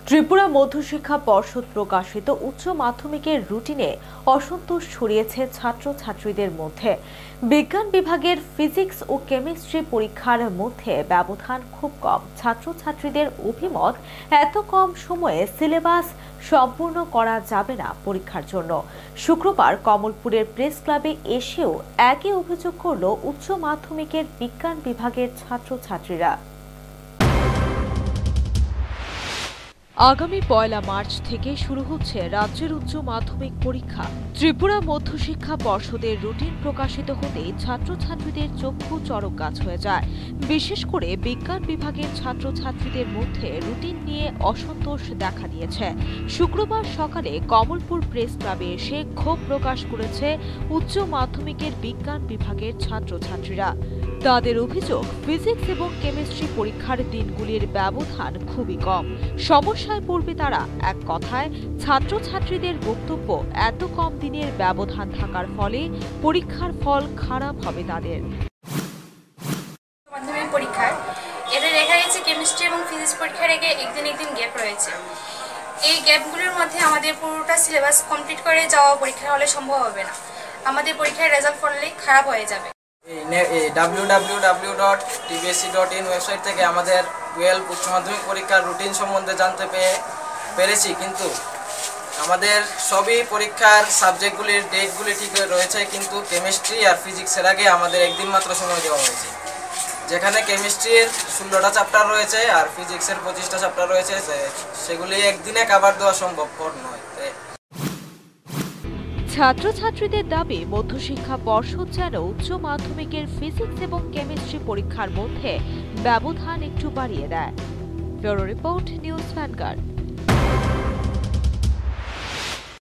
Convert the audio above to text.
ত্রিপুরা মধ্যশিক্ষা পর্ষদ প্রকাশিত উচ্চ মাধ্যমিকের রুটিনে অসন্তোষ ছড়িয়েছে ছাত্রছাত্রীদের মধ্যে। বিজ্ঞান বিভাগের ফিজিক্স ও কেমিস্ট্রি পরীক্ষার মধ্যে ব্যবধান খুব কম। ছাত্রছাত্রীদের অভিমত, এত কম সময়ে সিলেবাস সম্পূর্ণ করা যাবে না পরীক্ষার জন্য। শুক্রবার কমলপুরের প্রেস ক্লাবে এসেও একই অভিযোগ করল উচ্চ মাধ্যমিকের বিজ্ঞান বিভাগের ছাত্রছাত্রীরা। আগামী 1 মার্চ থেকে শুরু হচ্ছে রাজ্যের উচ্চ মাধ্যমিক পরীক্ষা। ত্রিপুরা মধ্যশিক্ষা পর্ষদের রুটিন প্রকাশিত হতেই ছাত্রছাত্রীদের চক্ষু চড়ক গাছ হয়ে যায়। বিশেষ করে বিজ্ঞান বিভাগের ছাত্রছাত্রীদের মধ্যে রুটিন নিয়ে অসন্তোষ দেখা দিয়েছে। শুক্রবার সকালে কমলপুর প্রেস ক্লাবে এসে ক্ষোভ প্রকাশ করেছে উচ্চ মাধ্যমিকের বিজ্ঞান বিভাগের ছাত্রছাত্রীরা। তাদের অভিযোগ, ফিজিক্স এবং কেমিস্ট্রি পরীক্ষার দিনগুলির ব্যবধান খুবই কম। সমস্যায় পড়বে তারা। এক কথায়, ছাত্রছাত্রীদের বক্তব্য, এত কম দিনের ব্যবধান থাকার ফলে পরীক্ষার ফল খারাপ হবে তাদের। মাধ্যমিক পরীক্ষার এতে দেখা গেছে কেমিস্ট্রি এবং ফিজিক্স পরীক্ষার আগে একদিন গ্যাপ রয়েছে। এই গ্যাপগুলোর মধ্যে আমাদের পুরোটা সিলেবাস কমপ্লিট করে যাওয়া পরীক্ষা হলে সম্ভব হবে না। আমাদের পরীক্ষার রেজাল্ট পড়লে খারাপ হয়ে যাবে। www.tbsc.in ওয়েবসাইট থেকে আমাদের 12 উচ্চ মাধ্যমিক পরীক্ষার রুটিন সম্বন্ধে জানতে পেরেছি, কিন্তু আমাদের সবই পরীক্ষার সাবজেক্টগুলির ডেটগুলি ঠিক রয়েছে, কিন্তু কেমিস্ট্রি আর ফিজিক্সের আগে আমাদের একদিন মাত্র সময় দেওয়া হয়েছে, যেখানে কেমিস্ট্রির 16টা চ্যাপ্টার রয়েছে আর ফিজিক্সের 25টা চ্যাপ্টার রয়েছে। সেগুলি একদিনে কভার দেওয়া সম্ভবপর নয়। ছাত্রছাত্রীদের দাবি, মধ্যশিক্ষা পর্ষদ যেন উচ্চ মাধ্যমিকের ফিজিক্স এবং কেমিস্ট্রি পরীক্ষার মধ্যে ব্যবধান একটু বাড়িয়ে দেয়। Bureau report, news vanguard.